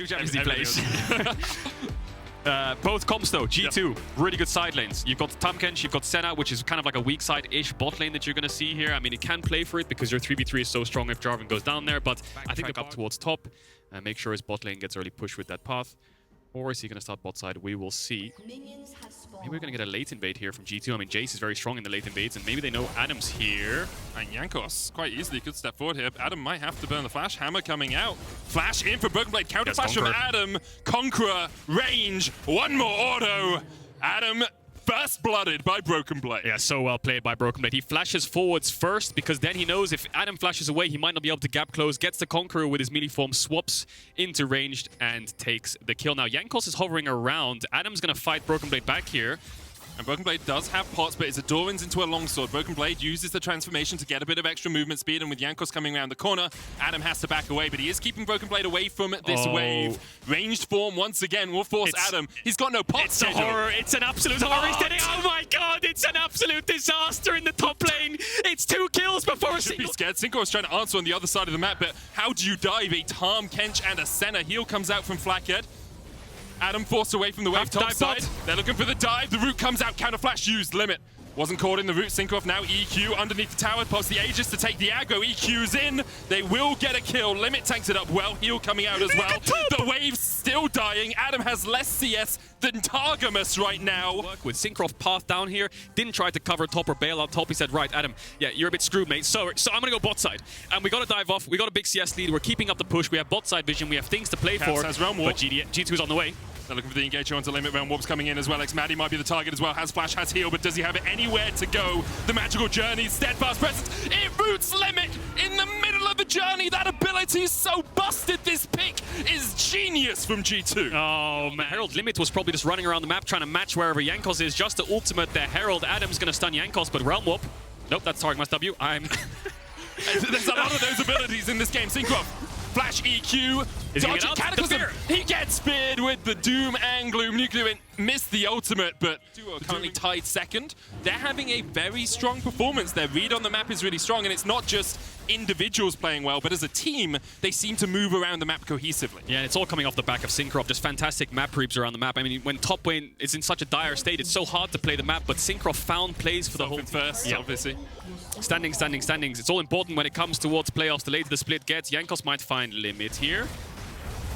2 Champions League plays. Both comps though, G2, really good side lanes. You've got Tahm Kench, you've got Senna, which is kind of like a weak side-ish bot lane that you're going to see here. I mean, it can play for it because your 3v3 is so strong if Jarvan goes down there, but I think up towards top and make sure his bot lane gets early push with that path. Or is he going to start bot side? We will see. Maybe we're going to get a late invade here from G2. I mean, Jayce is very strong in the late invades, and maybe they know Adam's here. And Jankos quite easily could step forward here. Adam might have to burn the flash. Hammer coming out. Flash in for Broken Blade. Counter flash from Adam. Conqueror. Range. One more auto. Adam first blooded by Broken Blade. Yeah, so well played by Broken Blade. He flashes forwards first because then he knows if Adam flashes away, he might not be able to gap close. Gets the Conqueror with his melee form, swaps into ranged and takes the kill. Now, Jankos is hovering around. Adam's going to fight Broken Blade back here. And Broken Blade does have pots, but it's a Doran's into a longsword. Broken Blade uses the transformation to get a bit of extra movement speed, and with Jankos coming around the corner, Adam has to back away, but he is keeping Broken Blade away from this wave. Ranged form once again will force Adam. He's got no pots. It's a horror. It's an absolute horror. He's getting, oh my god, it's an absolute disaster in the top lane. It's 2 kills before a single. Be scared. Cinkrof is trying to answer on the other side of the map, but how do you dive a Tahm Kench and a Senna? Heal comes out from Flakked. Adam forced away from the wave top side. They're looking for the dive. The root comes out. Counter flash used. Limit. Wasn't caught in the root. Cinkrof now EQ underneath the tower. Pops the Aegis to take the aggro. EQ's in. They will get a kill. Limit tanks it up well. Heal coming out as well. The wave's still dying. Adam has less CS than Targamas right now. With Cinkrof path down here. Didn't try to cover top or bail out top. He said, right, Adam, yeah, you're a bit screwed, mate. So I'm going to go bot side. And we got to dive off. We got a big CS lead. We're keeping up the push. We have bot side vision. We have things to play for. Has Realm Warp. But G2's on the way. They're looking for the engage onto Limit. Realm Warp's coming in as well. xMatty might be the target as well. Has flash, has heal, but does he have anywhere to go? The magical journey, steadfast presence. It roots Limit in the middle of the journey. That ability is so busted. This pick is genius from G2. Oh man, Herald Limit was probably just running around the map trying to match wherever Jankos is. Just to ultimate the Herald. Adam's going to stun Jankos, but Realm Warp. Nope, that's Targamas W. There's a lot of those abilities in this game. Cinkrof. Flash EQ, dodging Cataclysm. He gets speared with the Doom and Gloom. NuclearInt missed the ultimate, but currently tied second. They're having a very strong performance. Their read on the map is really strong, and it's not just individuals playing well, but as a team, they seem to move around the map cohesively. Yeah, and it's all coming off the back of Cinkrof. Just fantastic map reads around the map. I mean, when top lane is in such a dire state, it's so hard to play the map, but Cinkrof found plays for the whole first, obviously. Standings. It's all important when it comes towards playoffs. The later the split gets, Jankos might find Limit here.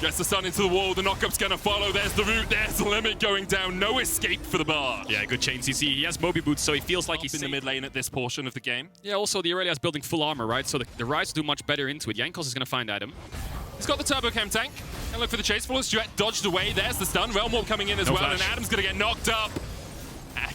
Gets the stun into the wall, the knockup's gonna follow. There's the root, there's the Limit going down. No escape for the Bard. Yeah, good chain CC. He has Moby Boots, so he feels like he's in the mid lane at this portion of the game. Yeah, also the Irelia is building full armor, right? So the Ryze do much better into it. Jankos is gonna find Adam. He's got the turbo chem tank. And look for the chase. Full Duet dodged away. There's the stun. Realm Warp coming in as well, and Adam's gonna get knocked up.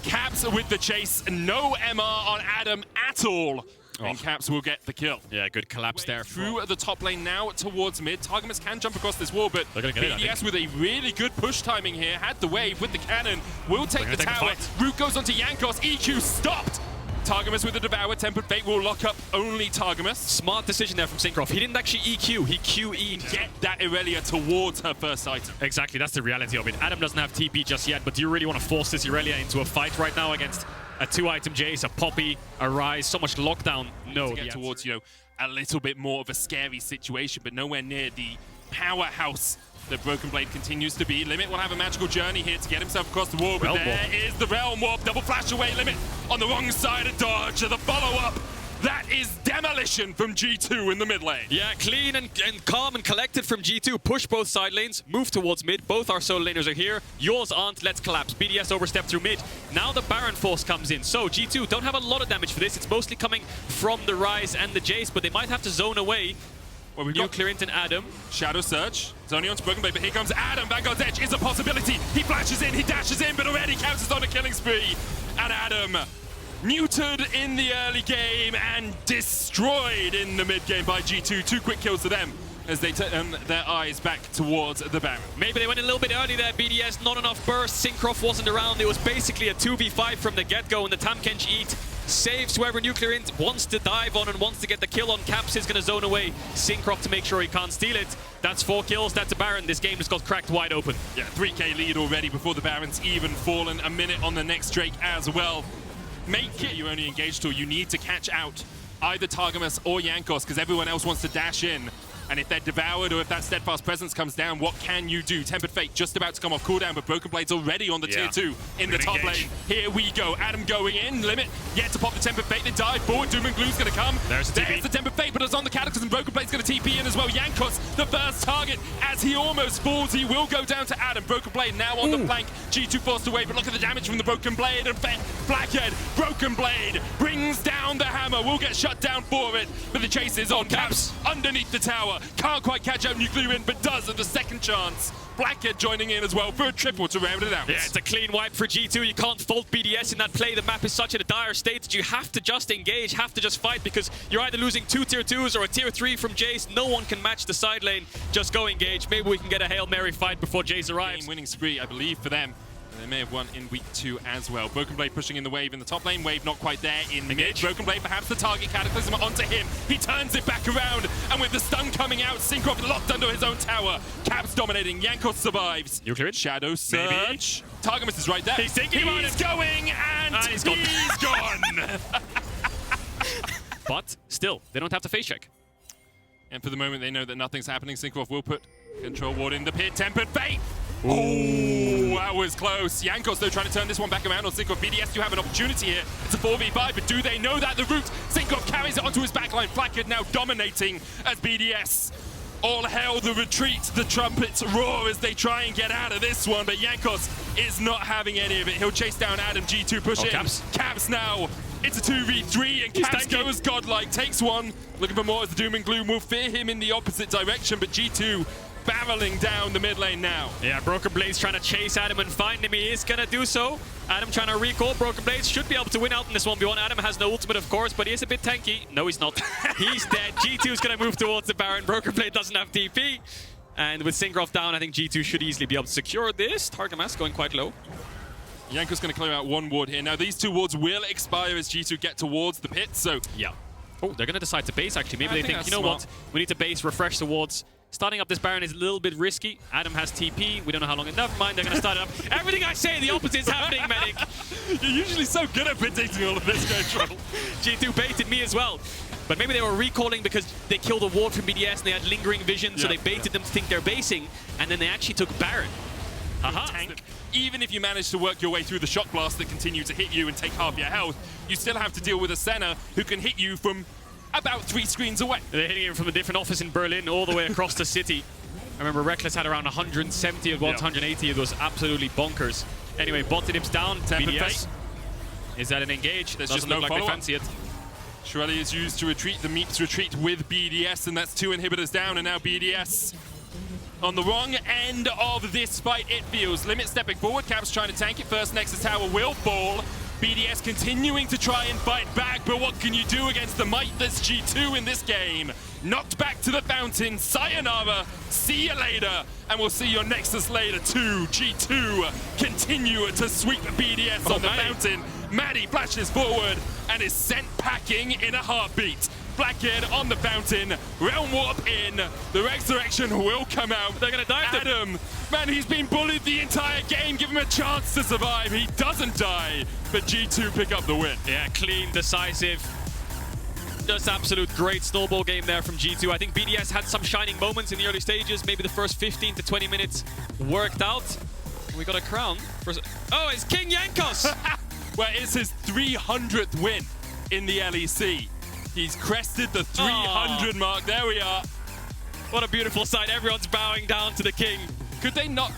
Caps with the chase. No MR on Adam at all. And Caps will get the kill. Yeah, good collapse there. Through the top lane now towards mid. Targamas can jump across this wall, but BDS with a really good push timing here. Had the wave with the cannon. Will take the tower. Root goes onto Jankos. EQ stopped. Targamas with the Devour. Tempered Fate will lock up only Targamas. Smart decision there from Cinkrof. He didn't actually EQ. He QE'd. Get that Irelia towards her first item. Exactly. That's the reality of it. Adam doesn't have TP just yet, but do you really want to force this Irelia into a fight right now against a 2-item Jayce, a Poppy, a Ryze, so much lockdown? No. To get towards, a little bit more of a scary situation, but nowhere near the powerhouse that Broken Blade continues to be. Limit will have a magical journey here to get himself across the wall, but there is the Realm Warp. Double flash away. Limit on the wrong side of dodge. The follow-up. That is demolition from G2 in the mid lane. Yeah, clean and calm and collected from G2. Push both side lanes, move towards mid. Both our solo laners are here. Yours aren't. Let's collapse. BDS overstep through mid. Now the Baron Force comes in. So G2 don't have a lot of damage for this. It's mostly coming from the Ryze and the Jayce, but they might have to zone away. Well, we've NuclearInt and Adam. Shadow Search. It's only onto Broken Blade, but here comes Adam. Vanguard's Edge is a possibility. He flashes in, he dashes in, but already counts as on a killing spree. And Adam neutered in the early game and destroyed in the mid game by G2. 2 quick kills to them as they turn their eyes back towards the Baron. Maybe they went a little bit early there, BDS. Not enough burst. Cinkrof wasn't around. It was basically a 2v5 from the get-go, and the Tahm Kench eat saves whoever NuclearInt wants to dive on and wants to get the kill on. Caps is going to zone away Cinkrof to make sure he can't steal it. That's 4 kills. That's a Baron. This game just got cracked wide open. Yeah, 3k lead already before the Baron's even fallen. A minute on the next Drake as well. Make it you only engage tool. You need to catch out either Targamas or Jankos because everyone else wants to dash in. And if they're devoured or if that steadfast presence comes down, what can you do? Tempered Fate just about to come off cooldown, but Broken Blade's already on the tier 2 in the top lane. Here we go. Adam going in. Limit yet to pop the Tempered Fate. They dive forward. Doom and Gloom's going to come. There's the Tempered Fate, but it's on the Caedrel, and Broken Blade's going to TP in as well. Jankos, the first target, as he almost falls. He will go down to Adam. Broken Blade now on the flank. G2 forced away, but look at the damage from the Broken Blade. And Flakked, Broken Blade brings down the hammer. Will get shut down for it, but the chase is on. Caps underneath the tower. Can't quite catch out NuclearInt, but does at the second chance. Flakked joining in as well for a triple to round it out. Yeah, it's a clean wipe for G2. You can't fault BDS in that play. The map is such in a dire state that you have to just engage, have to just fight, because you're either losing 2 tier 2s or a tier 3 from Jayce. No one can match the side lane. Just go engage. Maybe we can get a Hail Mary fight before Jayce arrives. Game-winning spree, I believe, for them. They may have won in week 2 as well. Broken Blade pushing in the wave in the top lane. Wave not quite there in mid. Broken Blade perhaps the target. Cataclysm onto him. He turns it back around. And with the stun coming out, Cinkrof locked under his own tower. Caps dominating. Jankos survives. NuclearInt. Shadow Surge. Targamas is right there. He's thinking about it. Going and he's gone. But still, they don't have to face check. And for the moment, they know that nothing's happening. Cinkrof will put control ward in the pit. Tempered Fate. Oh, that was close. Jankos, though, trying to turn this one back around on Cinkrof. BDS do have an opportunity here. It's a 4v5, but do they know that? The route, Cinkrof carries it onto his backline. Flakked now dominating as BDS. All hail the retreat. The trumpets roar as they try and get out of this one, but Jankos is not having any of it. He'll chase down Adam. G2 push in. Caps now. It's a 2v3, and Caps goes godlike. Takes one. Looking for more as the Doom and Gloom will fear him in the opposite direction, but G2 barreling down the mid lane now. Yeah, Broken Blade's trying to chase Adam and find him. He is going to do so. Adam trying to recall. Broken Blade should be able to win out in this 1v1. Adam has no ultimate, of course, but he is a bit tanky. No, he's not. He's dead. G2 is going to move towards the Baron. Broken Blade doesn't have TP. And with Cinkrof down, I think G2 should easily be able to secure this. Targamas going quite low. Jankos going to clear out one ward here. Now, these 2 wards will expire as G2 get towards the pit, so... Yeah. Oh, they're going to decide to base, actually. Maybe they think, you know what? We need to base, refresh the wards. Starting up this Baron is a little bit risky. Adam has TP. We don't know how long. Never mind, they're going to start it up. Everything I say, the opposite is happening, Medic. You're usually so good at predicting all of this, Caedrel. G2 baited me as well. But maybe they were recalling because they killed a ward from BDS and they had lingering vision, so they baited them to think they're basing, and then they actually took Baron. Tank. Even if you manage to work your way through the shock blasts that continue to hit you and take half your health, you still have to deal with a Senna who can hit you from about 3 screens away. They're hitting him from a different office in Berlin all the way across the city. I remember Reckless had around 170 at once, 180. It was absolutely bonkers. Anyway, botted him's down. BDS. Is that an engage? There's doesn't look like they fancy it. Irelia is used to retreat. The Meeps retreat with BDS, and that's 2 inhibitors down, and now BDS on the wrong end of this fight, it feels. Limit stepping forward. Caps trying to tank it. First Nexus Tower will fall. BDS continuing to try and fight back, but what can you do against the might that's G2 in this game? Knocked back to the fountain. Sayonara. See you later. And we'll see your Nexus later too. G2 continue to sweep BDS on the fountain. Maddie flashes forward and is sent packing in a heartbeat. Flakked on the fountain, Realm Warp in, the Resurrection will come out. They're gonna die. Adam, man, he's been bullied the entire game. Give him a chance to survive. He doesn't die, but G2 pick up the win. Yeah, clean, decisive. Just absolute great snowball game there from G2. I think BDS had some shining moments in the early stages. Maybe the first 15 to 20 minutes worked out. We got a crown. Oh, it's King Jankos! Well, it's his 300th win in the LEC. He's crested the 300 mark. There we are. What a beautiful sight. Everyone's bowing down to the king. Could they not?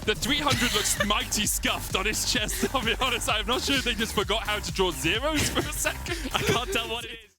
The 300 looks mighty scuffed on his chest, I'll be honest. I'm not sure if they just forgot how to draw zeros for a second. I can't tell what it is.